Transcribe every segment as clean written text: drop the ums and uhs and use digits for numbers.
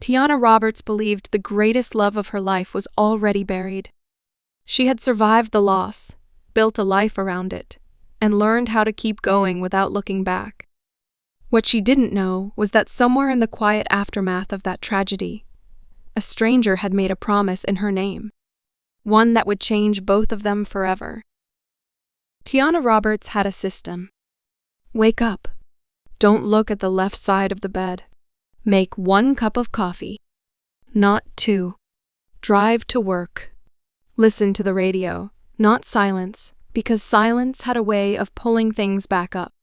Tiana Roberts believed the greatest love of her life was already buried. She had survived the loss, built a life around it, and learned how to keep going without looking back. What she didn't know was that somewhere in the quiet aftermath of that tragedy, a stranger had made a promise in her name, one that would change both of them forever. Tiana Roberts had a system. Wake up. Don't look at the left side of the bed. Make 1 cup of coffee. Not 2. Drive to work. Listen to the radio, not silence, because silence had a way of pulling things back up.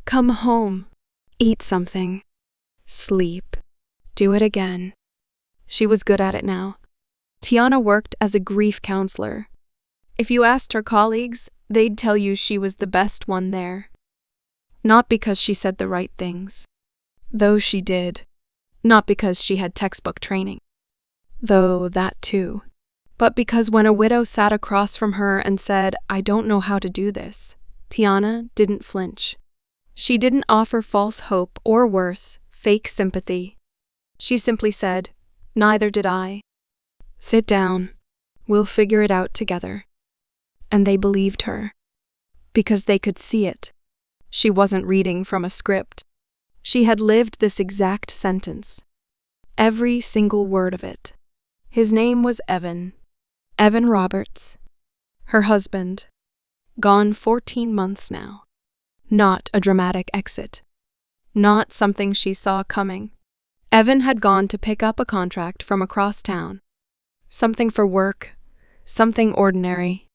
Come home. Eat something. Sleep. Do it again. She was good at it now. Tiana worked as a grief counselor. If you asked her colleagues, they'd tell you she was the best one there. Not because she said the right things, though she did. Not because she had textbook training, though that too. But because when a widow sat across from her and said, "I don't know how to do this," Tiana didn't flinch. She didn't offer false hope or worse, fake sympathy. She simply said, "Neither did I. Sit down. We'll figure it out together." And they believed her. Because they could see it. She wasn't reading from a script. She had lived this exact sentence. Every single word of it. His name was Evan. Evan Roberts. Her husband. Gone 14 months now. Not a dramatic exit. Not something she saw coming. Evan had gone to pick up a contract from across town. Something for work. Something ordinary.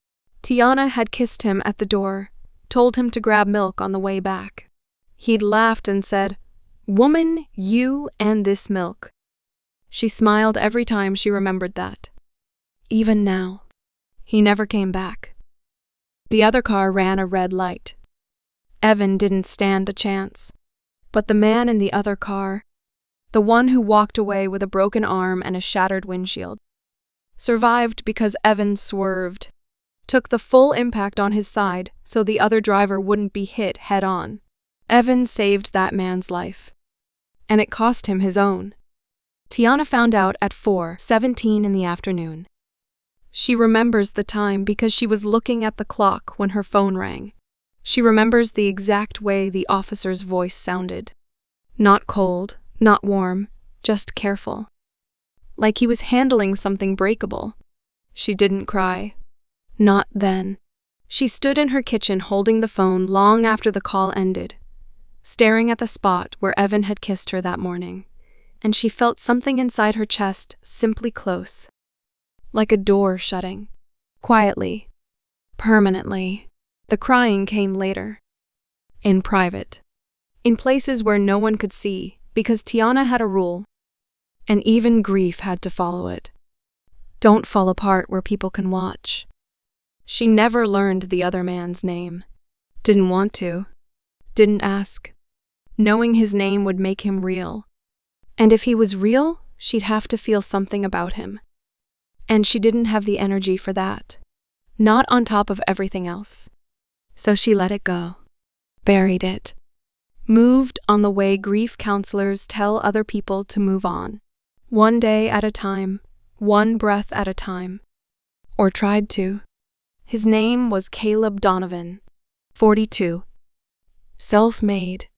Tiana had kissed him at the door, told him to grab milk on the way back. He'd laughed and said, "Woman, you and this milk." She smiled every time she remembered that. Even now. He never came back. The other car ran a red light. Evan didn't stand a chance. But the man in the other car, the one who walked away with a broken arm and a shattered windshield, survived because Evan swerved, took the full impact on his side so the other driver wouldn't be hit head-on. Evan saved that man's life. And it cost him his own. Tiana found out at 4:17 in the afternoon. She remembers the time because she was looking at the clock when her phone rang. She remembers the exact way the officer's voice sounded. Not cold, not warm, just careful. Like he was handling something breakable. She didn't cry. Not then. She stood in her kitchen holding the phone long after the call ended, staring at the spot where Evan had kissed her that morning, and she felt something inside her chest simply close. Like a door shutting. Quietly. Permanently. The crying came later. In private. In places where no one could see, because Tiana had a rule. And even grief had to follow it. Don't fall apart where people can watch. She never learned the other man's name. Didn't want to. Didn't ask. Knowing his name would make him real. And if he was real, she'd have to feel something about him. And she didn't have the energy for that. Not on top of everything else. So she let it go. Buried it. Moved on the way grief counselors tell other people to move on. One day at a time. One breath at a time. Or tried to. His name was Caleb Donovan. 42. Self-made.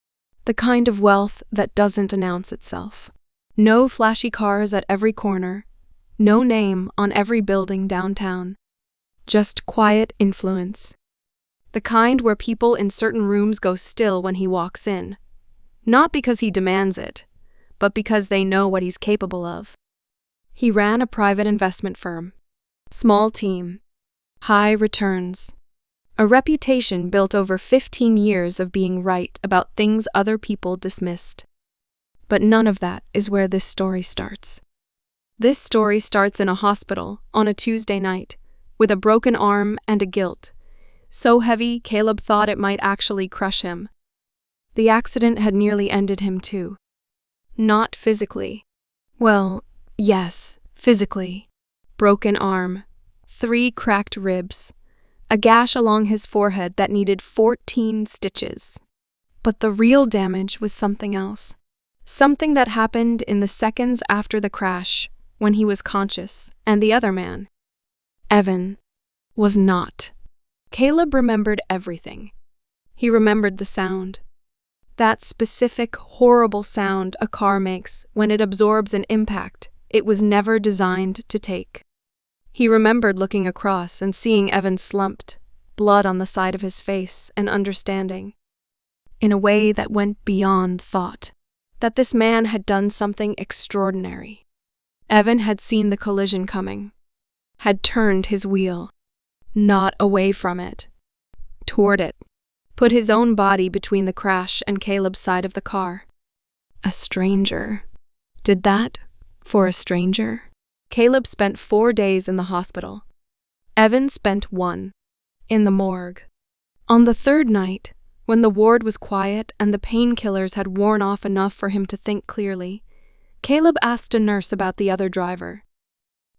The kind of wealth that doesn't announce itself. No flashy cars at every corner. No name on every building downtown. Just quiet influence. The kind where people in certain rooms go still when he walks in. Not because he demands it, but because they know what he's capable of. He ran a private investment firm. Small team. High returns. A reputation built over 15 years of being right about things other people dismissed. But none of that is where this story starts. This story starts in a hospital on a Tuesday night, with a broken arm and a guilt so heavy Caleb thought it might actually crush him. The accident had nearly ended him too. Not physically. Well, yes, physically. Broken arm. 3 cracked ribs. A gash along his forehead that needed 14 stitches. But the real damage was something else. Something that happened in the seconds after the crash, when he was conscious, and the other man, Evan, was not. Caleb remembered everything. He remembered the sound. That specific, horrible sound a car makes when it absorbs an impact it was never designed to take. He remembered looking across and seeing Evan slumped, blood on the side of his face, and understanding, in a way that went beyond thought, that this man had done something extraordinary. Evan had seen the collision coming, had turned his wheel, not away from it, toward it, put his own body between the crash and Caleb's side of the car. A stranger did that for a stranger? Caleb spent 4 days in the hospital. Evan spent 1 in the morgue. On the 3rd night, when the ward was quiet and the painkillers had worn off enough for him to think clearly, Caleb asked a nurse about the other driver,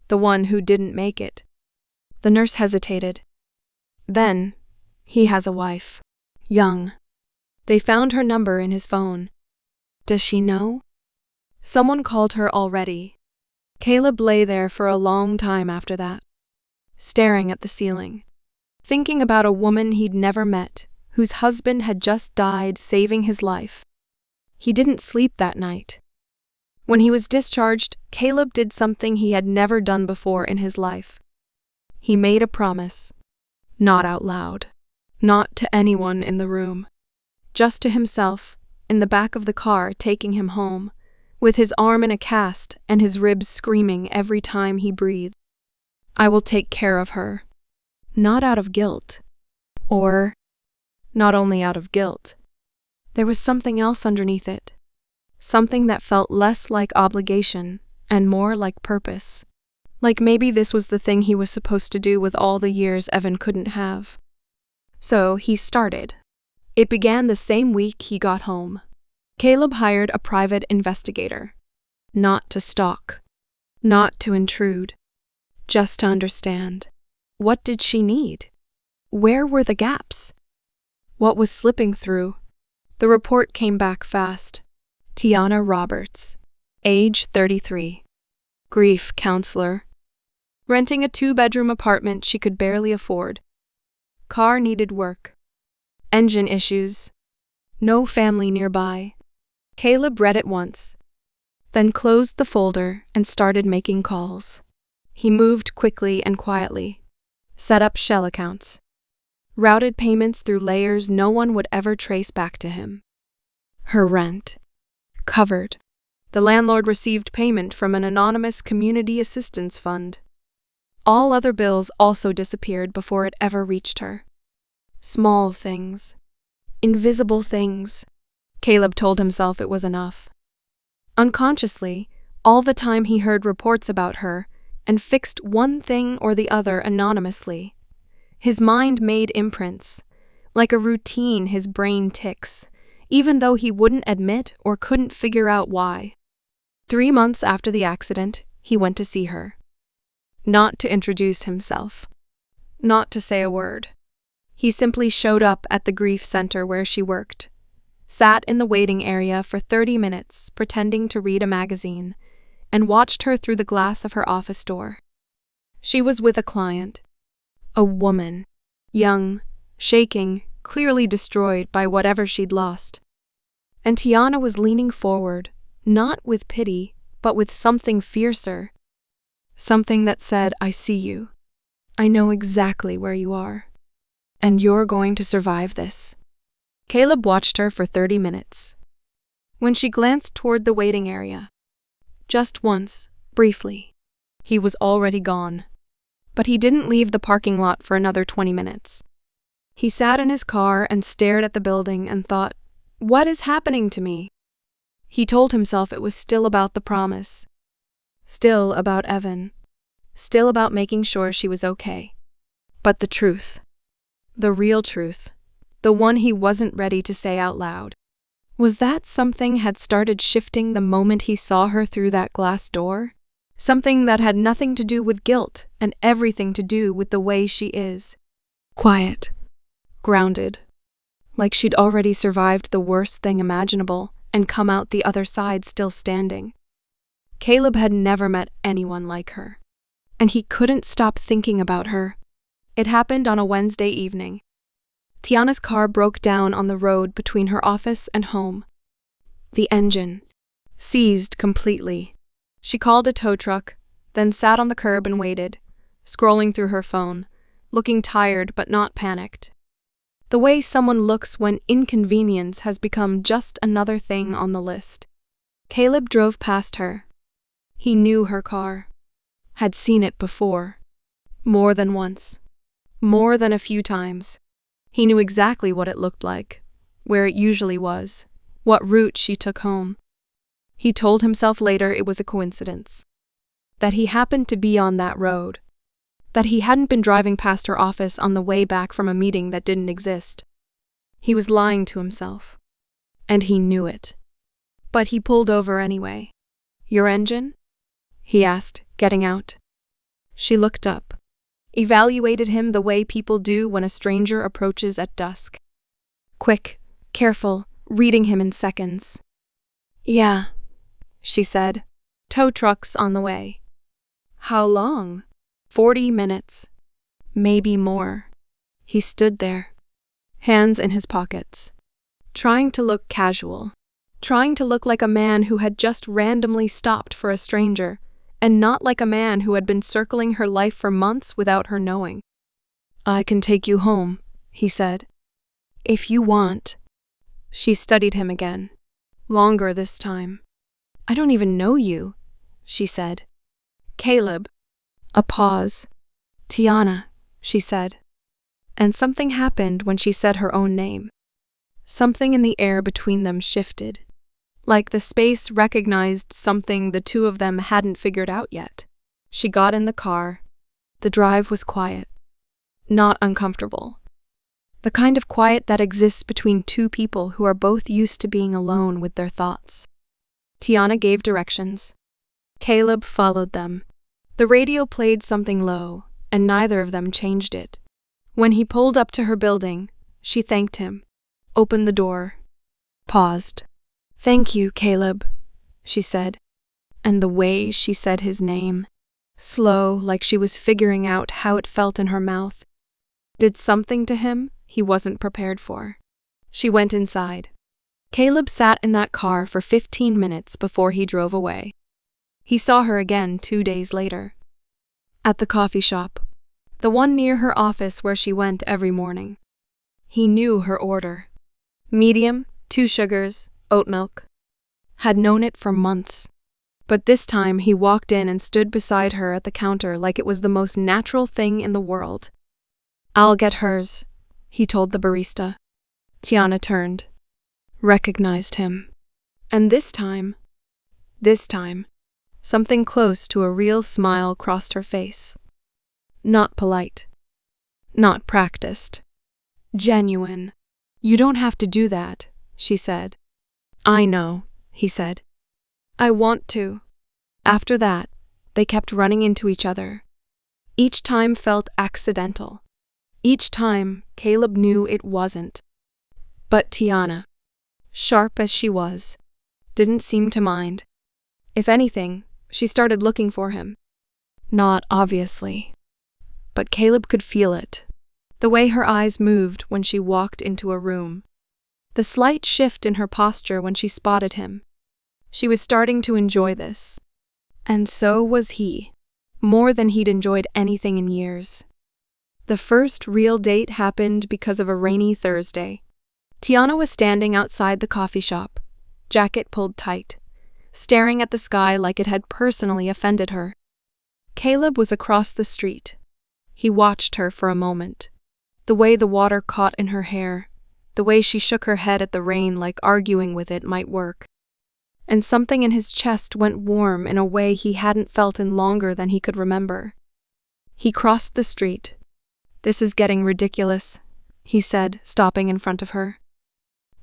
the one who didn't make it. The nurse hesitated. Then, he has a wife. Young. They found her number in his phone. Does she know? Someone called her already. Caleb lay there for a long time after that, staring at the ceiling, thinking about a woman he'd never met, whose husband had just died saving his life. He didn't sleep that night. When he was discharged, Caleb did something he had never done before in his life. He made a promise. Not out loud. Not to anyone in the room. Just to himself, in the back of the car taking him home, with his arm in a cast and his ribs screaming every time he breathed. I will take care of her. Not out of guilt. Or, not only out of guilt. There was something else underneath it. Something that felt less like obligation and more like purpose. Like maybe this was the thing he was supposed to do with all the years Evan couldn't have. So he started. It began the same week he got home. Caleb hired a private investigator. Not to stalk. Not to intrude. Just to understand. What did she need? Where were the gaps? What was slipping through? The report came back fast. Tiana Roberts. Age 33. Grief counselor. Renting a 2-bedroom apartment she could barely afford. Car needed work. Engine issues. No family nearby. Caleb read it once, then closed the folder and started making calls. He moved quickly and quietly, set up shell accounts, routed payments through layers no one would ever trace back to him. Her rent. Covered. The landlord received payment from an anonymous community assistance fund. All other bills also disappeared before it ever reached her. Small things. Invisible things. Caleb told himself it was enough. Unconsciously, all the time he heard reports about her and fixed one thing or the other anonymously. His mind made imprints. Like a routine, his brain ticks, even though he wouldn't admit or couldn't figure out why. 3 months after the accident, he went to see her. Not to introduce himself. Not to say a word. He simply showed up at the grief center where she worked. Sat in the waiting area for 30 minutes, pretending to read a magazine, and watched her through the glass of her office door. She was with a client. A woman. Young, shaking, clearly destroyed by whatever she'd lost. And Tiana was leaning forward, not with pity, but with something fiercer. Something that said, I see you. I know exactly where you are. And you're going to survive this. Caleb watched her for 30 minutes. When she glanced toward the waiting area, just once, briefly, he was already gone. But he didn't leave the parking lot for another 20 minutes. He sat in his car and stared at the building and thought, what is happening to me? He told himself it was still about the promise. Still about Evan. Still about making sure she was okay. But the truth. The real truth. The one he wasn't ready to say out loud. Was that something had started shifting the moment he saw her through that glass door? Something that had nothing to do with guilt and everything to do with the way she is. Quiet. Grounded. Like she'd already survived the worst thing imaginable and come out the other side still standing. Caleb had never met anyone like her, and he couldn't stop thinking about her. It happened on a Wednesday evening. Tiana's car broke down on the road between her office and home. The engine seized completely. She called a tow truck, then sat on the curb and waited, scrolling through her phone, looking tired but not panicked. The way someone looks when inconvenience has become just another thing on the list. Caleb drove past her. He knew her car. Had seen it before. More than once. More than a few times. He knew exactly what it looked like, where it usually was, what route she took home. He told himself later it was a coincidence. That he happened to be on that road. That he hadn't been driving past her office on the way back from a meeting that didn't exist. He was lying to himself. And he knew it. But he pulled over anyway. "Your engine?" he asked, getting out. She looked up. Evaluated him the way people do when a stranger approaches at dusk. Quick, careful, reading him in seconds. "Yeah," she said. "Tow truck's on the way." "How long?" 40 minutes. Maybe more. He stood there, hands in his pockets, trying to look casual, trying to look like a man who had just randomly stopped for a stranger, and not like a man who had been circling her life for months without her knowing. "I can take you home," he said. "If you want." She studied him again. Longer this time. "I don't even know you," she said. "Caleb." A pause. "Tiana," she said. And something happened when she said her own name. Something in the air between them shifted. Like the space recognized something the two of them hadn't figured out yet. She got in the car. The drive was quiet. Not uncomfortable. The kind of quiet that exists between two people who are both used to being alone with their thoughts. Tiana gave directions. Caleb followed them. The radio played something low, and neither of them changed it. When he pulled up to her building, she thanked him, opened the door, paused. "Thank you, Caleb," she said. And the way she said his name, slow, like she was figuring out how it felt in her mouth, did something to him he wasn't prepared for. She went inside. Caleb sat in that car for 15 minutes before he drove away. He saw her again 2 days later. At the coffee shop, the one near her office where she went every morning. He knew her order. Medium, 2 sugars, oat milk. Had known it for months. But this time he walked in and stood beside her at the counter like it was the most natural thing in the world. "I'll get hers," he told the barista. Tiana turned. Recognized him. And this time, something close to a real smile crossed her face. Not polite. Not practiced. Genuine. "You don't have to do that," she said. "I know," he said. "I want to." After that, they kept running into each other. Each time felt accidental. Each time, Caleb knew it wasn't. But Tiana, sharp as she was, didn't seem to mind. If anything, she started looking for him. Not obviously. But Caleb could feel it. The way her eyes moved when she walked into a room. The slight shift in her posture when she spotted him. She was starting to enjoy this. And so was he. More than he'd enjoyed anything in years. The first real date happened because of a rainy Thursday. Tiana was standing outside the coffee shop, jacket pulled tight, staring at the sky like it had personally offended her. Caleb was across the street. He watched her for a moment. The way the water caught in her hair, the way she shook her head at the rain like arguing with it might work. And something in his chest went warm in a way he hadn't felt in longer than he could remember. He crossed the street. "This is getting ridiculous," he said, stopping in front of her.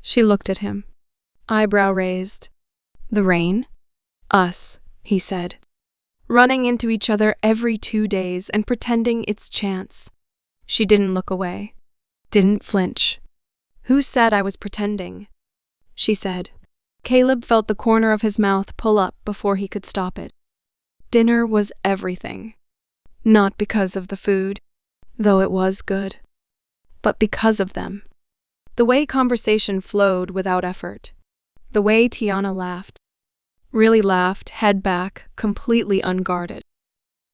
She looked at him, eyebrow raised. "The rain?" "Us," he said. "Running into each other every 2 days and pretending it's chance." She didn't look away. Didn't flinch. "Who said I was pretending?" she said. Caleb felt the corner of his mouth pull up before he could stop it. Dinner was everything. Not because of the food, though it was good, but because of them. The way conversation flowed without effort. The way Tiana laughed. Really laughed, head back, completely unguarded.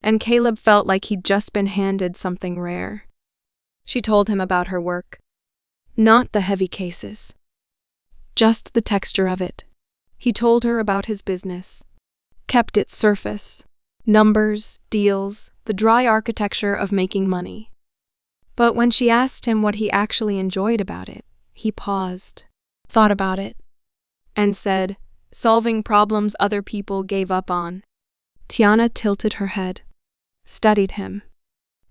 And Caleb felt like he'd just been handed something rare. She told him about her work. Not the heavy cases. Just the texture of it. He told her about his business. Kept it surface. Numbers, deals, the dry architecture of making money. But when she asked him what he actually enjoyed about it, he paused, thought about it, and said, solving problems other people gave up on. Tiana tilted her head, studied him.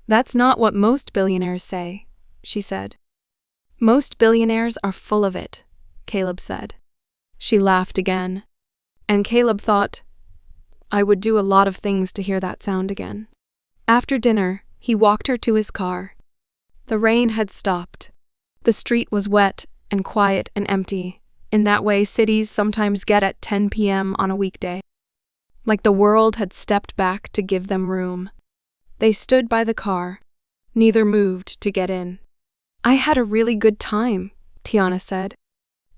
That's not what most billionaires say, she said. Most billionaires are full of it, Caleb said. She laughed again, and Caleb thought, I would do a lot of things to hear that sound again. After dinner, he walked her to his car. The rain had stopped. The street was wet and quiet and empty, in that way cities sometimes get at 10 p.m. on a weekday. Like the world had stepped back to give them room. They stood by the car. Neither moved to get in. I had a really good time, Tiana said.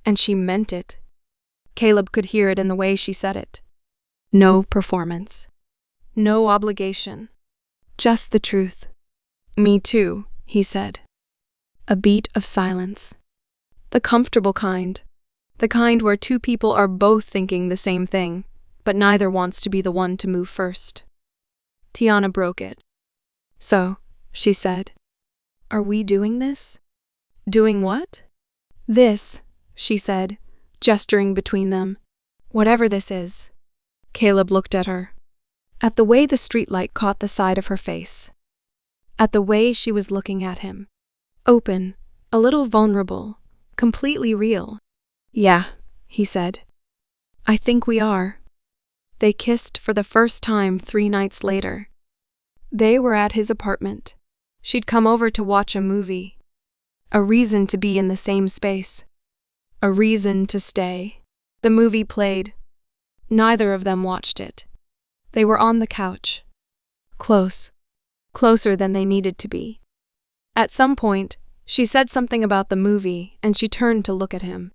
And she meant it. Caleb could hear it in the way she said it. No performance. No obligation. Just the truth. Me too, he said. A beat of silence. The comfortable kind. The kind where two people are both thinking the same thing, but neither wants to be the one to move first. Tiana broke it. So, she said, are we doing this? Doing what? This, she said, gesturing between them. Whatever this is. Caleb looked at her. At the way the streetlight caught the side of her face. At the way she was looking at him. Open, a little vulnerable, completely real. Yeah, he said. I think we are. They kissed for the first time 3 nights later. They were at his apartment. She'd come over to watch a movie. A reason to be in the same space. A reason to stay. The movie played. Neither of them watched it. They were on the couch. Close. Closer than they needed to be. At some point, she said something about the movie, and she turned to look at him.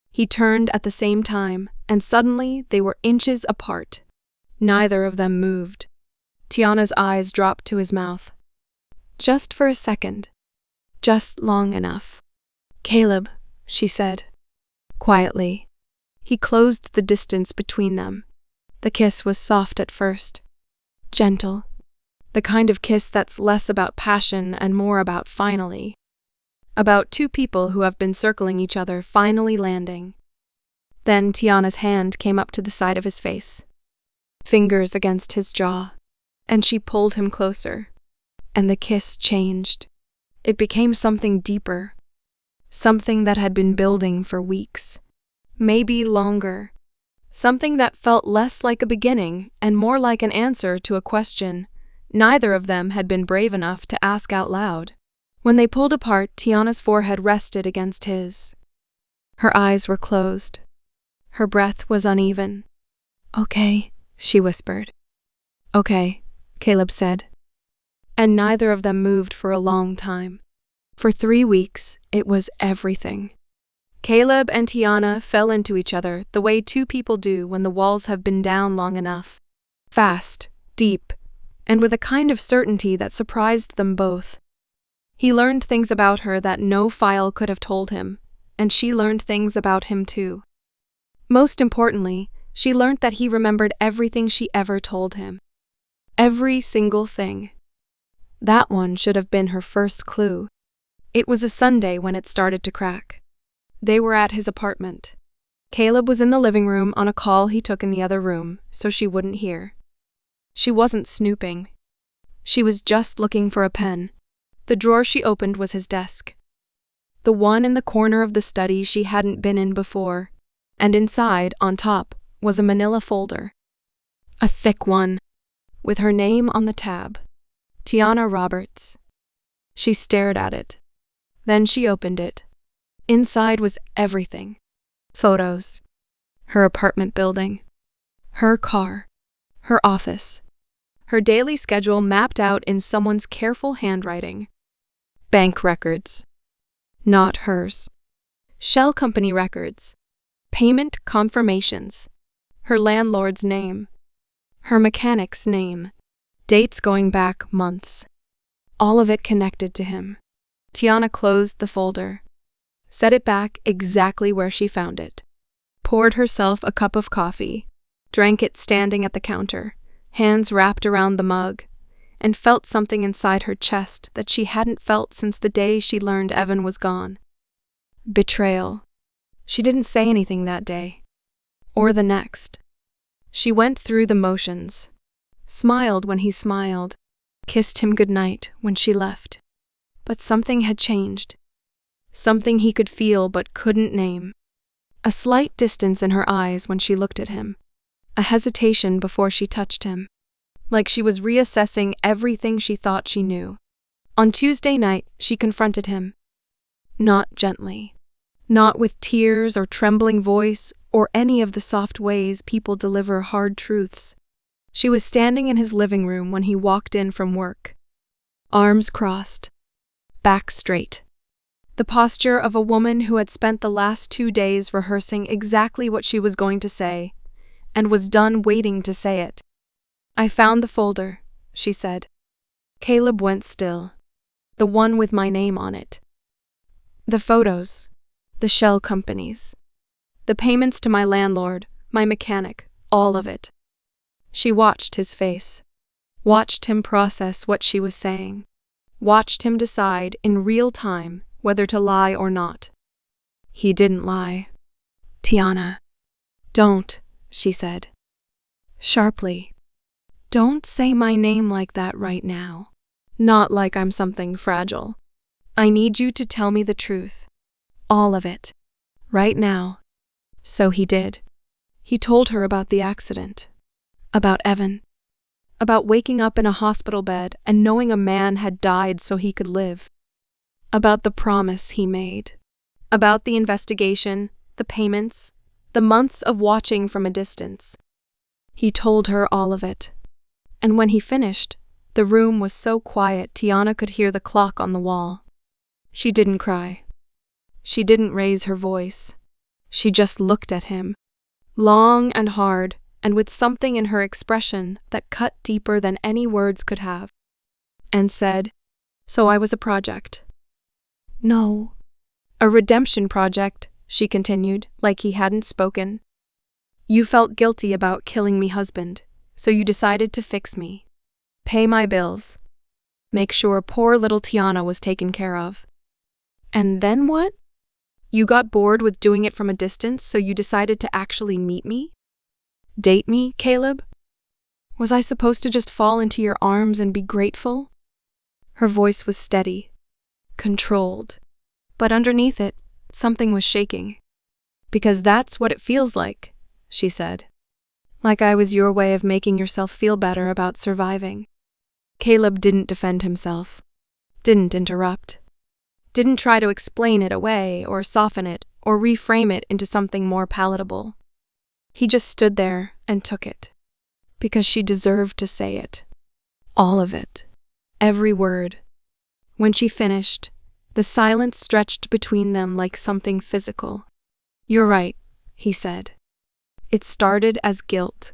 He turned at the same time, and suddenly they were inches apart. Neither of them moved. Tiana's eyes dropped to his mouth. Just for a second. Just long enough. Caleb, she said. Quietly. He closed the distance between them. The kiss was soft at first. Gentle. The kind of kiss that's less about passion and more about finally. About two people who have been circling each other finally landing. Then Tiana's hand came up to the side of his face. Fingers against his jaw. And she pulled him closer. And the kiss changed. It became something deeper. Something that had been building for weeks. Maybe longer. Something that felt less like a beginning and more like an answer to a question neither of them had been brave enough to ask out loud. When they pulled apart, Tiana's forehead rested against his. Her eyes were closed. Her breath was uneven. Okay, she whispered. Okay, Caleb said. And neither of them moved for a long time. For 3 weeks, it was everything. Caleb and Tiana fell into each other the way two people do when the walls have been down long enough. Fast, deep, and with a kind of certainty that surprised them both. He learned things about her that no file could have told him, and she learned things about him too. Most importantly, she learned that he remembered everything she ever told him. Every single thing. That one should have been her first clue. It was a Sunday when it started to crack. They were at his apartment. Caleb was in the living room on a call he took in the other room, so she wouldn't hear. She wasn't snooping. She was just looking for a pen. The drawer she opened was his desk. The one in the corner of the study she hadn't been in before, and inside, on top, was a manila folder. A thick one, with her name on the tab. Tiana Roberts. She stared at it. Then she opened it. Inside was everything. Photos. her apartment building, her car, her office, her daily schedule mapped out in someone's careful handwriting. Bank records. Not hers. Shell company records. Payment confirmations. Her landlord's name. Her mechanic's name. Dates going back months. All of it connected to him. Tiana closed the folder, set it back exactly where she found it, poured herself a cup of coffee, drank it standing at the counter, hands wrapped around the mug, and felt something inside her chest that she hadn't felt since the day she learned Evan was gone. Betrayal. She didn't say anything that day, or the next. She went through the motions, smiled when he smiled, kissed him goodnight when she left. But something had changed. Something he could feel but couldn't name. A slight distance in her eyes when she looked at him. A hesitation before she touched him. Like she was reassessing everything she thought she knew. On Tuesday night, she confronted him. Not gently. Not with tears or trembling voice or any of the soft ways people deliver hard truths. She was standing in his living room when he walked in from work. Arms crossed. Back straight. The posture of a woman who had spent the last 2 days rehearsing exactly what she was going to say, and was done waiting to say it. I found the folder, she said. Caleb went still. The one with my name on it. The photos. The shell companies. The payments to my landlord, my mechanic, all of it. She watched his face. Watched him process what she was saying. Watched him decide in real time whether to lie or not. He didn't lie. Tiana. Don't, she said. Sharply. Don't say my name like that right now. Not like I'm something fragile. I need you to tell me the truth. All of it. Right now. So he did. He told her about the accident. About Evan. About waking up in a hospital bed and knowing a man had died so he could live. About the promise he made. About the investigation, the payments, the months of watching from a distance. He told her all of it. And when he finished, the room was so quiet Tiana could hear the clock on the wall. She didn't cry. She didn't raise her voice. She just looked at him, long and hard, and with something in her expression that cut deeper than any words could have, and said, "So I was a project." "No." "A redemption project," she continued, like he hadn't spoken. "You felt guilty about killing me husband, so you decided to fix me. Pay my bills. Make sure poor little Tiana was taken care of. And then what? You got bored with doing it from a distance, so you decided to actually meet me? Date me, Caleb? Was I supposed to just fall into your arms and be grateful?" Her voice was steady, controlled, but underneath it, something was shaking. "Because that's what it feels like," she said. "Like I was your way of making yourself feel better about surviving." Caleb didn't defend himself, didn't interrupt, didn't try to explain it away or soften it or reframe it into something more palatable. He just stood there and took it, because she deserved to say it. All of it. Every word. When she finished, the silence stretched between them like something physical. "You're right," he said. "It started as guilt.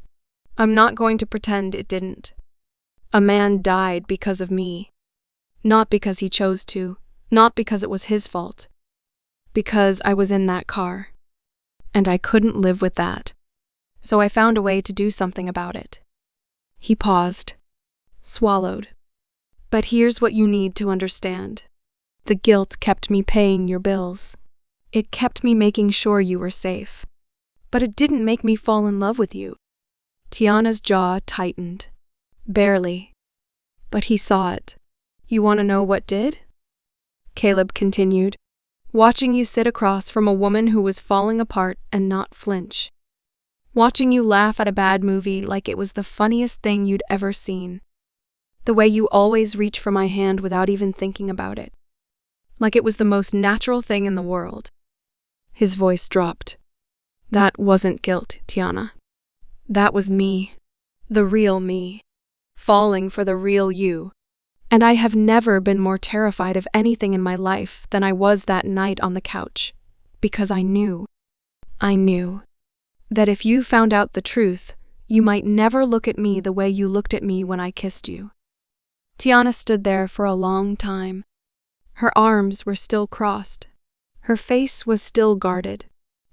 I'm not going to pretend it didn't. A man died because of me. Not because he chose to, not because it was his fault. Because I was in that car. And I couldn't live with that. So I found a way to do something about it." He paused, swallowed. "But here's what you need to understand. The guilt kept me paying your bills. It kept me making sure you were safe. But it didn't make me fall in love with you." Tiana's jaw tightened. Barely. But he saw it. "You want to know what did?" Caleb continued. "Watching you sit across from a woman who was falling apart and not flinch. Watching you laugh at a bad movie like it was the funniest thing you'd ever seen. The way you always reach for my hand without even thinking about it. Like it was the most natural thing in the world." His voice dropped. That wasn't guilt, Tiana. That was me. The real me. Falling for the real you. And I have never been more terrified of anything in my life than I was that night on the couch. Because I knew that if you found out the truth, you might never look at me the way you looked at me when I kissed you. Tiana stood there for a long time. Her arms were still crossed. Her face was still guarded.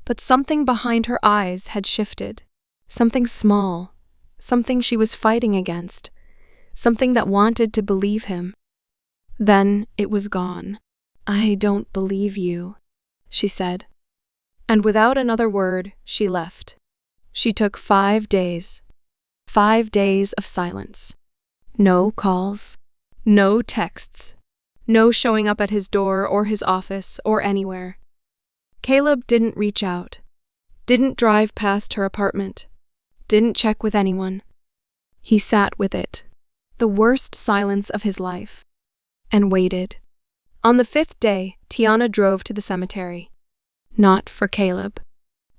But something behind her eyes had shifted. Something small. Something she was fighting against. Something that wanted to believe him. Then it was gone. "I don't believe you," she said. And without another word, she left. She took 5 days. 5 days of silence. No calls. No texts. No showing up at his door or his office or anywhere. Caleb didn't reach out. Didn't drive past her apartment. Didn't check with anyone. He sat with it. The worst silence of his life. And waited. On the 5th day, Tiana drove to the cemetery. Not for Caleb.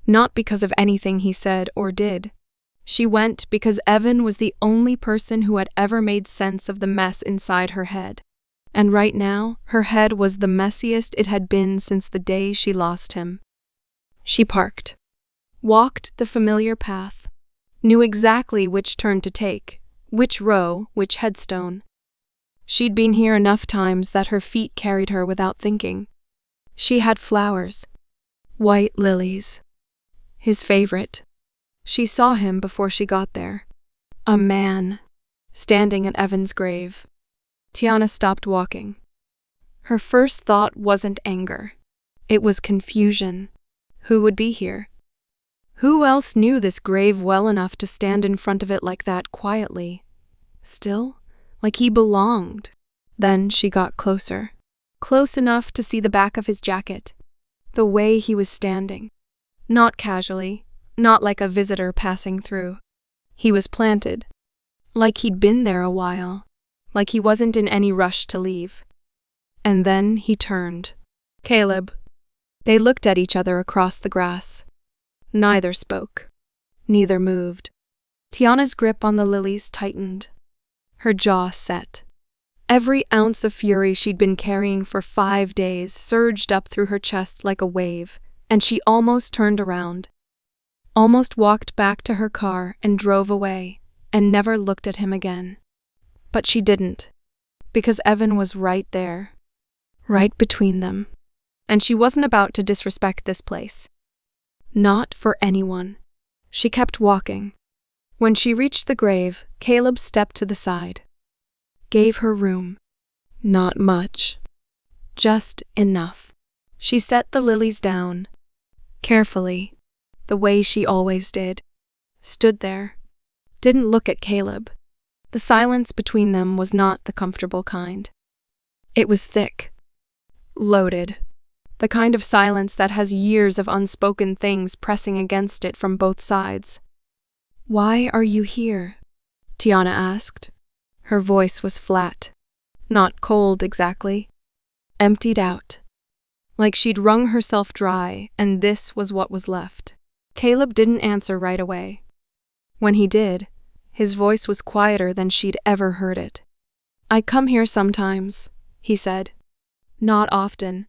Not because of anything he said or did. She went because Evan was the only person who had ever made sense of the mess inside her head. And right now, her head was the messiest it had been since the day she lost him. She parked. Walked the familiar path. Knew exactly which turn to take, which row, which headstone. She'd been here enough times that her feet carried her without thinking. She had flowers. White lilies. His favorite. She saw him before she got there. A man. Standing at Evan's grave. Tiana stopped walking. Her first thought wasn't anger. It was confusion. Who would be here? Who else knew this grave well enough to stand in front of it like that quietly? Still, like he belonged. Then she got closer. Close enough to see the back of his jacket. The way he was standing. Not casually, not like a visitor passing through. He was planted. Like he'd been there a while. Like he wasn't in any rush to leave. And then he turned. "Caleb." They looked at each other across the grass. Neither spoke. Neither moved. Tiana's grip on the lilies tightened. Her jaw set. Every ounce of fury she'd been carrying for 5 days surged up through her chest like a wave, and she almost turned around. Almost walked back to her car and drove away, and never looked at him again. But she didn't, because Evan was right there, right between them, and she wasn't about to disrespect this place. Not for anyone. She kept walking. When she reached the grave, Caleb stepped to the side. Gave her room. Not much. Just enough. She set the lilies down. Carefully. The way she always did. Stood there. Didn't look at Caleb. The silence between them was not the comfortable kind. It was thick. Loaded. The kind of silence that has years of unspoken things pressing against it from both sides. "Why are you here?" Tiana asked. Her voice was flat. Not cold exactly. Emptied out. Like she'd wrung herself dry, and this was what was left. Caleb didn't answer right away. When he did, his voice was quieter than she'd ever heard it. "I come here sometimes," he said. "Not often,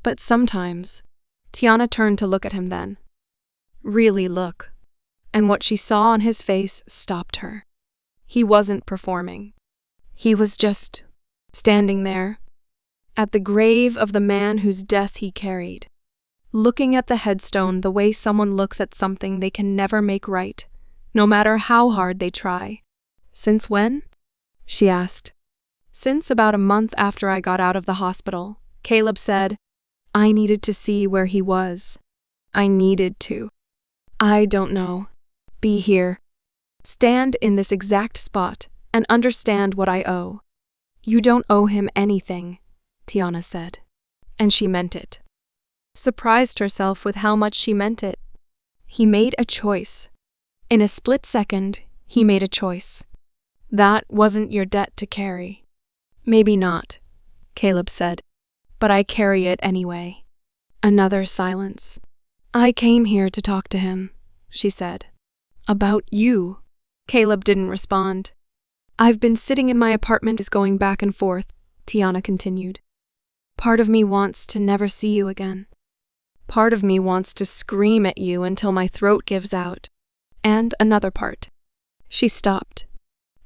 but sometimes." Tiana turned to look at him then. Really look. And what she saw on his face stopped her. He wasn't performing. He was just standing there, at the grave of the man whose death he carried, looking at the headstone the way someone looks at something they can never make right, no matter how hard they try. "Since when?" she asked. "Since about a month after I got out of the hospital," Caleb said. "I needed to see where he was. I needed to. I don't know. Be here. Stand in this exact spot and understand what I owe." "You don't owe him anything," Tiana said. And she meant it. Surprised herself with how much she meant it. He made a choice. In a split second, he made a choice. That wasn't your debt to carry. "Maybe not," Caleb said, "but I carry it anyway." Another silence. I came here to talk to him, she said. About you. Caleb didn't respond. I've been sitting in my apartment is going back and forth, Tiana continued. Part of me wants to never see you again. Part of me wants to scream at you until my throat gives out. And another part. She stopped,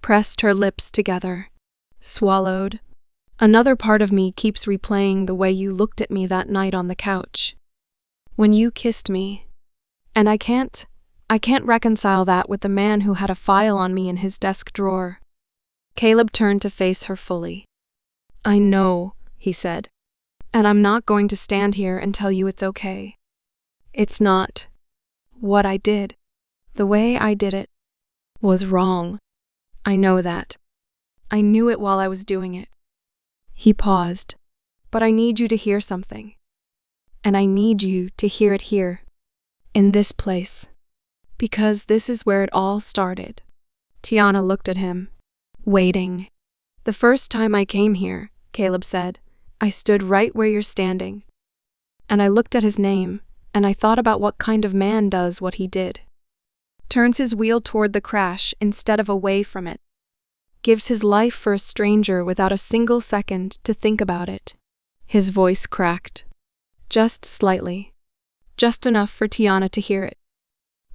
pressed her lips together, swallowed. Another part of me keeps replaying the way you looked at me that night on the couch. When you kissed me. And I can't reconcile that with the man who had a file on me in his desk drawer. Caleb turned to face her fully. I know, he said. And I'm not going to stand here and tell you it's okay. It's not. What I did, the way I did it, was wrong. I know that. I knew it while I was doing it. He paused. But I need you to hear something. And I need you to hear it here, in this place. Because this is where it all started. Tiana looked at him, waiting. The first time I came here, Caleb said, I stood right where you're standing. And I looked at his name, and I thought about what kind of man does what he did. Turns his wheel toward the crash instead of away from it. Gives his life for a stranger without a single second to think about it. His voice cracked. Just slightly. Just enough for Tiana to hear it.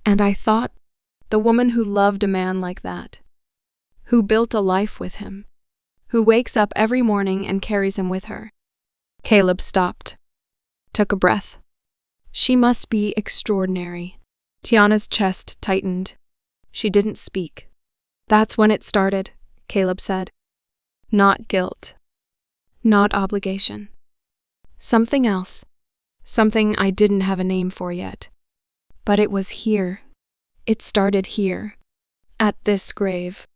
And I thought, the woman who loved a man like that. Who built a life with him. Who wakes up every morning and carries him with her. Caleb stopped. Took a breath. She must be extraordinary. Tiana's chest tightened. She didn't speak. That's when it started, Caleb said. Not guilt. Not obligation. Something else. Something I didn't have a name for yet. But it was here. It started here. At this grave.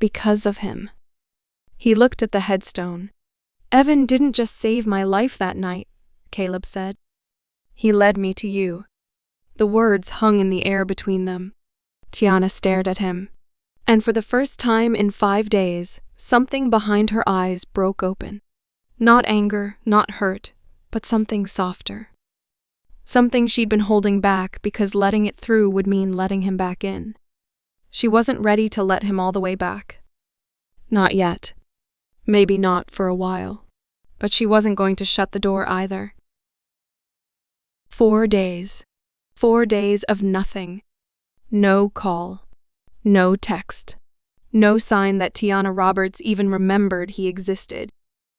Because of him. He looked at the headstone. Evan didn't just save my life that night, Caleb said. He led me to you. The words hung in the air between them. Tiana stared at him. And for the first time in 5 days, something behind her eyes broke open. Not anger, not hurt, but something softer. Something she'd been holding back because letting it through would mean letting him back in. She wasn't ready to let him all the way back. Not yet. Maybe not for a while. But she wasn't going to shut the door either. 4 days. 4 days of nothing. No call. No text. No sign that Tiana Roberts even remembered he existed.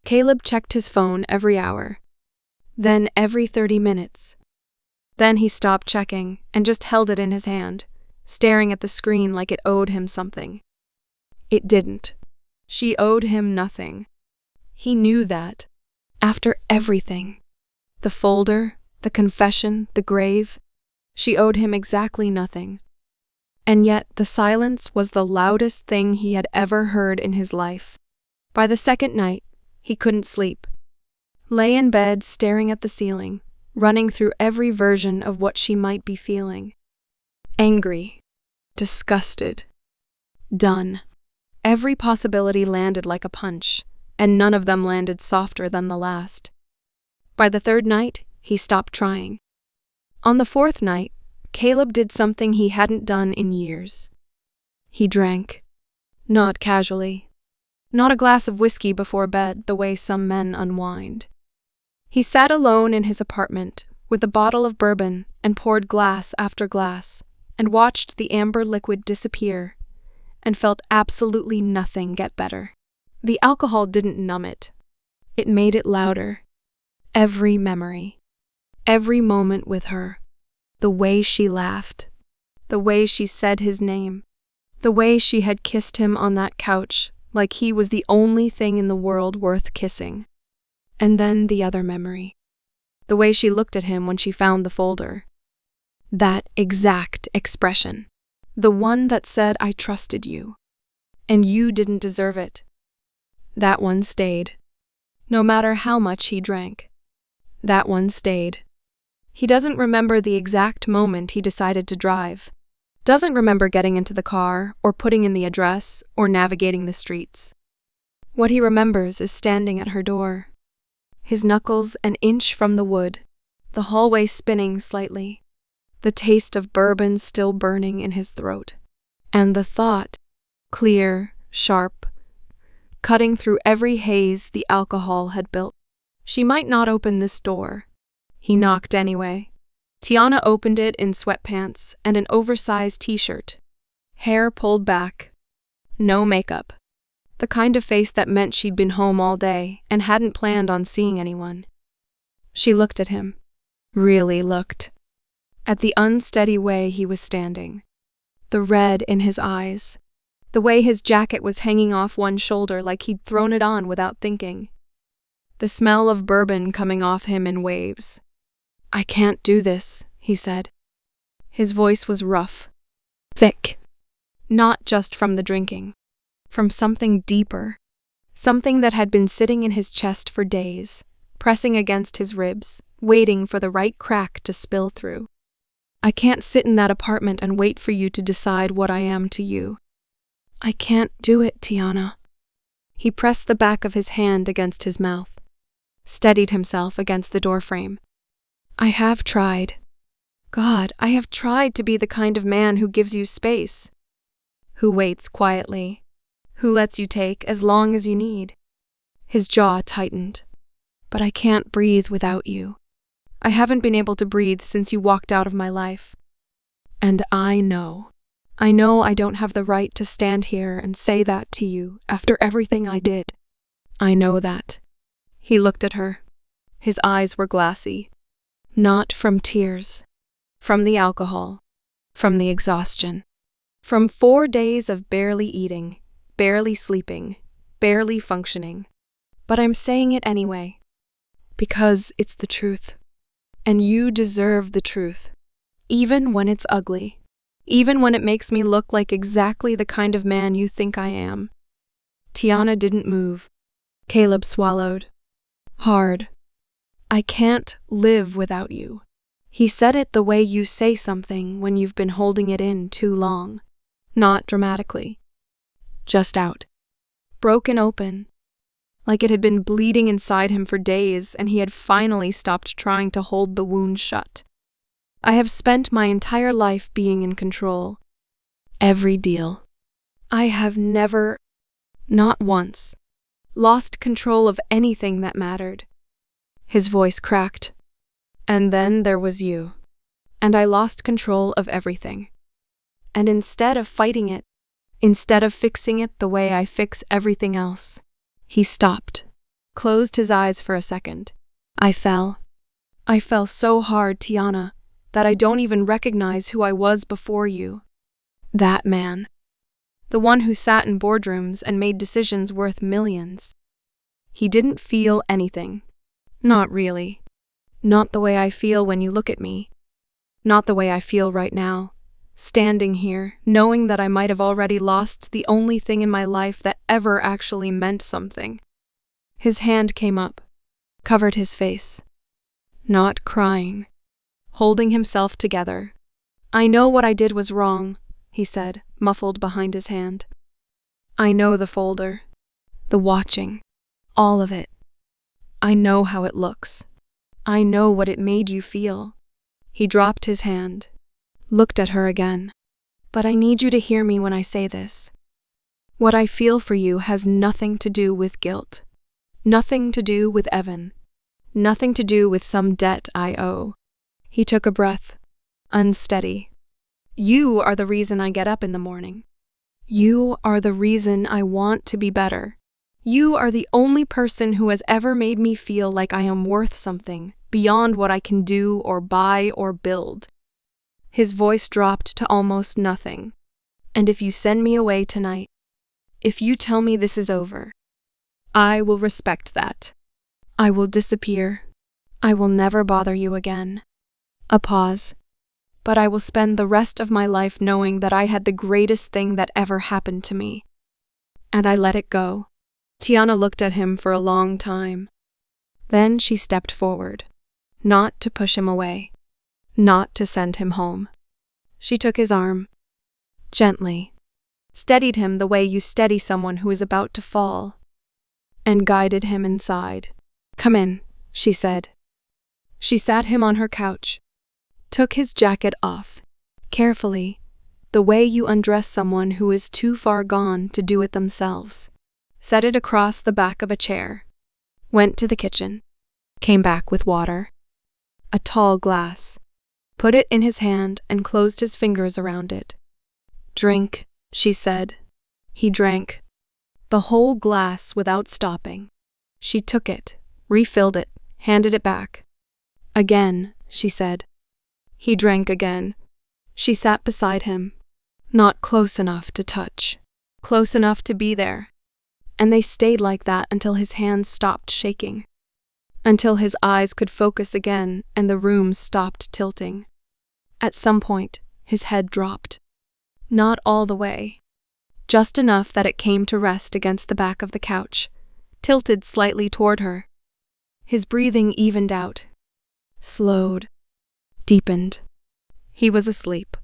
Caleb checked his phone every hour. Then every 30 minutes. Then he stopped checking and just held it in his hand, staring at the screen like it owed him something. It didn't. She owed him nothing. He knew that. After everything. The folder, the confession, the grave. She owed him exactly nothing. And yet the silence was the loudest thing he had ever heard in his life. By the second night, he couldn't sleep. Lay in bed staring at the ceiling, running through every version of what she might be feeling. Angry. Disgusted. Done. Every possibility landed like a punch, and none of them landed softer than the last. By the third night, he stopped trying. On the fourth night, Caleb did something he hadn't done in years. He drank. Not casually. Not a glass of whiskey before bed the way some men unwind. He sat alone in his apartment with a bottle of bourbon and poured glass after glass and watched the amber liquid disappear and felt absolutely nothing get better. The alcohol didn't numb it. It made it louder. Every memory. Every moment with her. The way she laughed. The way she said his name. The way she had kissed him on that couch like he was the only thing in the world worth kissing. And then the other memory. The way she looked at him when she found the folder. That exact expression. The one that said, I trusted you. And you didn't deserve it. That one stayed. No matter how much he drank. That one stayed. He doesn't remember the exact moment he decided to drive. Doesn't remember getting into the car, or putting in the address, or navigating the streets. What he remembers is standing at her door. His knuckles an inch from the wood, the hallway spinning slightly. the taste of bourbon still burning in his throat. And the thought, clear, sharp, cutting through every haze the alcohol had built. She might not open this door. He knocked anyway. Tiana opened it in sweatpants and an oversized t-shirt. Hair pulled back. No makeup. The kind of face that meant she'd been home all day and hadn't planned on seeing anyone. She looked at him. Really looked. At the unsteady way he was standing. The red in his eyes. The way his jacket was hanging off one shoulder like he'd thrown it on without thinking. The smell of bourbon coming off him in waves. "I can't do this," he said. His voice was rough. Thick. Not just from the drinking. From something deeper. Something that had been sitting in his chest for days, pressing against his ribs, waiting for the right crack to spill through. "I can't sit in that apartment and wait for you to decide what I am to you. I can't do it, Tiana." He pressed the back of his hand against his mouth, steadied himself against the doorframe. "I have tried. God, I have tried to be the kind of man who gives you space, who waits quietly, who lets you take as long as you need." His jaw tightened. "But I can't breathe without you. I haven't been able to breathe since you walked out of my life. And I know I don't have the right to stand here and say that to you after everything I did. I know that." He looked at her. His eyes were glassy. Not from tears. From the alcohol. From the exhaustion. From 4 days of barely eating, barely sleeping, barely functioning. "But I'm saying it anyway. Because it's the truth. And you deserve the truth. Even when it's ugly. Even when it makes me look like exactly the kind of man you think I am." Tiana didn't move. Caleb swallowed. Hard. "I can't live without you." He said it the way you say something when you've been holding it in too long. Not dramatically. Just out. Broken open. Like it had been bleeding inside him for days and he had finally stopped trying to hold the wound shut. "I have spent my entire life being in control. Every deal. I have never, not once, lost control of anything that mattered." His voice cracked. "And then there was you. And I lost control of everything. And instead of fighting it, instead of fixing it the way I fix everything else." He stopped, closed his eyes for a second. I fell so hard, Tiana, that I don't even recognize who I was before you. That man. The one who sat in boardrooms and made decisions worth millions. He didn't feel anything. Not really. Not the way I feel when you look at me. Not the way I feel right now, standing here, knowing that I might have already lost the only thing in my life that ever actually meant something. His hand came up, covered his face. Not crying. Holding himself together. "I know what I did was wrong," he said, muffled behind his hand. "I know the folder. The watching. All of it. I know how it looks. I know what it made you feel." He dropped his hand, looked at her again. "But I need you to hear me when I say this. What I feel for you has nothing to do with guilt. Nothing to do with Evan. Nothing to do with some debt I owe." He took a breath, unsteady. "You are the reason I get up in the morning. You are the reason I want to be better. You are the only person who has ever made me feel like I am worth something beyond what I can do or buy or build." His voice dropped to almost nothing. "And if you send me away tonight, if you tell me this is over, I will respect that. I will disappear. I will never bother you again." A pause. "But I will spend the rest of my life knowing that I had the greatest thing that ever happened to me." And I let it go. Tiana looked at him for a long time. Then she stepped forward, not to push him away, not to send him home. She took his arm, gently, steadied him the way you steady someone who is about to fall, and guided him inside. "Come in," she said. She sat him on her couch, took his jacket off, carefully, the way you undress someone who is too far gone to do it themselves. Set it across the back of a chair. Went to the kitchen. Came back with water. A tall glass. Put it in his hand and closed his fingers around it. Drink, she said. He drank. The whole glass without stopping. She took it, refilled it, handed it back. Again, she said. He drank again. She sat beside him. Not close enough to touch. Close enough to be there. And they stayed like that until his hands stopped shaking. Until his eyes could focus again and the room stopped tilting. At some point, his head dropped. Not all the way. Just enough that it came to rest against the back of the couch, tilted slightly toward her. His breathing evened out. Slowed. Deepened. He was asleep.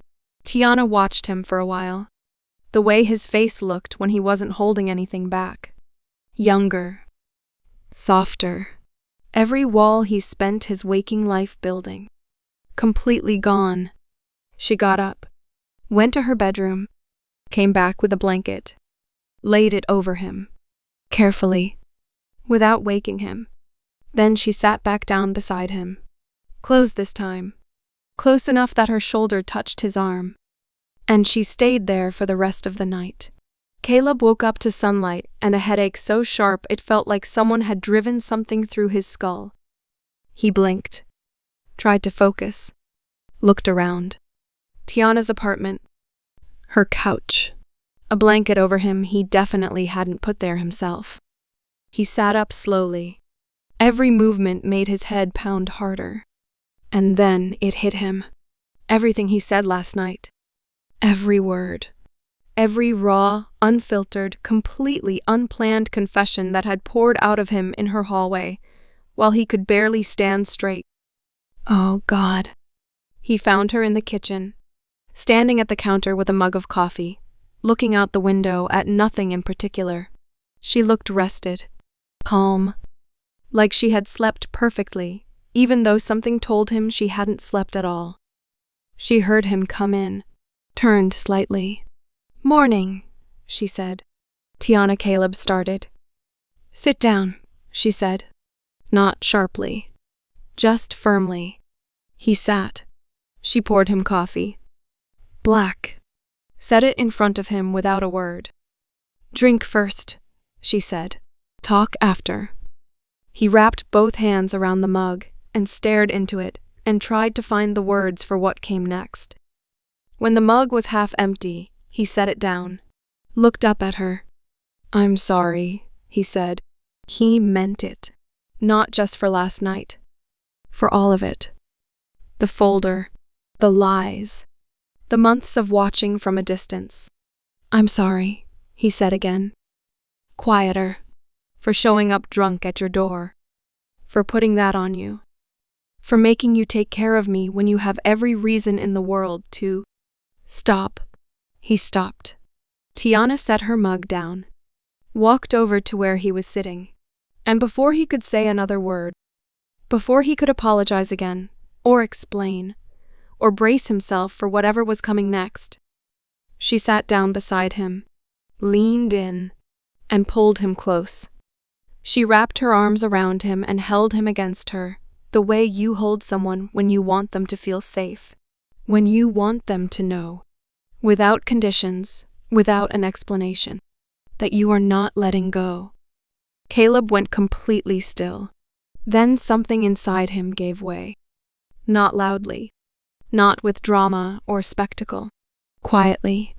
Tiana watched him for a while. The way his face looked when he wasn't holding anything back. Younger. Softer. Every wall he spent his waking life building. Completely gone. She got up. Went to her bedroom. Came back with a blanket. Laid it over him. Carefully. Without waking him. Then she sat back down beside him. Close this time. Close enough that her shoulder touched his arm. And she stayed there for the rest of the night. Caleb woke up to sunlight and a headache so sharp it felt like someone had driven something through his skull. He blinked. Tried to focus. Looked around. Tiana's apartment. Her couch. A blanket over him he definitely hadn't put there himself. He sat up slowly. Every movement made his head pound harder. And then it hit him. Everything he said last night. Every word. Every raw, unfiltered, completely unplanned confession that had poured out of him in her hallway, while he could barely stand straight. Oh, God. He found her in the kitchen, standing at the counter with a mug of coffee, looking out the window at nothing in particular. She looked rested, calm, like she had slept perfectly, even though something told him she hadn't slept at all. She heard him come in, turned slightly. Morning, she said. Tiana Caleb started. Sit down, she said. Not sharply. Just firmly. He sat. She poured him coffee. Black. Set it in front of him without a word. Drink first, she said. Talk after. He wrapped both hands around the mug and stared into it and tried to find the words for what came next. When the mug was half empty, he set it down, looked up at her. I'm sorry, he said. He meant it. Not just for last night. For all of it. The folder. The lies. The months of watching from a distance. I'm sorry, he said again. Quieter. For showing up drunk at your door. For putting that on you. For making you take care of me when you have every reason in the world to stop. He stopped. Tiana set her mug down, walked over to where he was sitting, and before he could say another word, before he could apologize again, or explain, or brace himself for whatever was coming next, she sat down beside him, leaned in, and pulled him close. She wrapped her arms around him and held him against her, the way you hold someone when you want them to feel safe, when you want them to know, without conditions, without an explanation, that you are not letting go. Caleb went completely still. Then something inside him gave way. Not loudly, not with drama or spectacle. Quietly,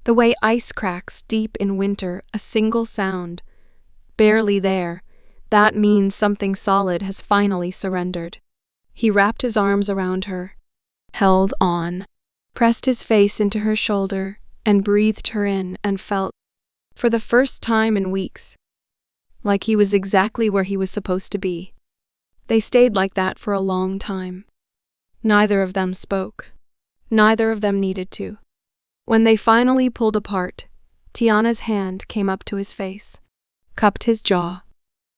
the way ice cracks deep in winter, a single sound. Barely there, that means something solid has finally surrendered. He wrapped his arms around her, held on, pressed his face into her shoulder, and breathed her in and felt, for the first time in weeks, like he was exactly where he was supposed to be. They stayed like that for a long time. Neither of them spoke. Neither of them needed to. When they finally pulled apart, Tiana's hand came up to his face, cupped his jaw,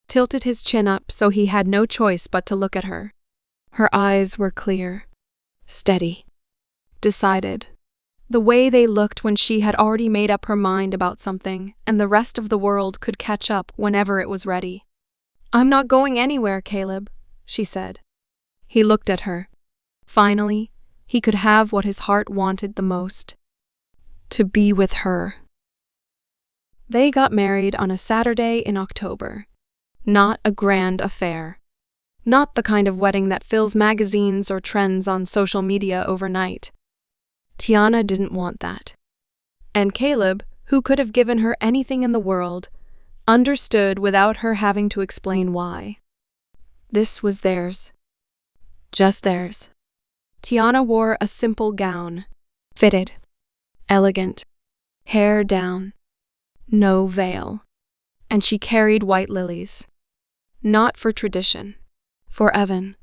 tilted his chin up so he had no choice but to look at her. Her eyes were clear, steady, decided. The way they looked when she had already made up her mind about something, and the rest of the world could catch up whenever it was ready. "I'm not going anywhere, Caleb," she said. He looked at her. Finally, he could have what his heart wanted the most: to be with her. They got married on a Saturday in October. Not a grand affair. Not the kind of wedding that fills magazines or trends on social media overnight. Tiana didn't want that. And Caleb, who could have given her anything in the world, understood without her having to explain why. This was theirs. Just theirs. Tiana wore a simple gown. Fitted. Elegant. Hair down. No veil. And she carried white lilies. Not for tradition. For Evan.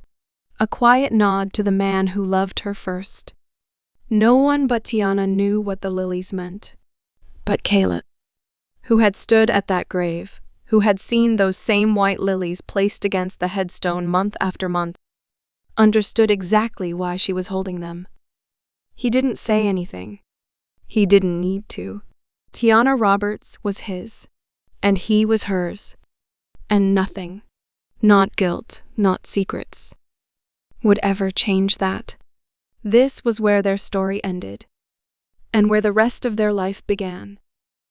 A quiet nod to the man who loved her first. No one but Tiana knew what the lilies meant. But Caleb, who had stood at that grave, who had seen those same white lilies placed against the headstone month after month, understood exactly why she was holding them. He didn't say anything. He didn't need to. Tiana Roberts was his, and he was hers. And nothing, not guilt, not secrets, would ever change that. This was where their story ended, and where the rest of their life began.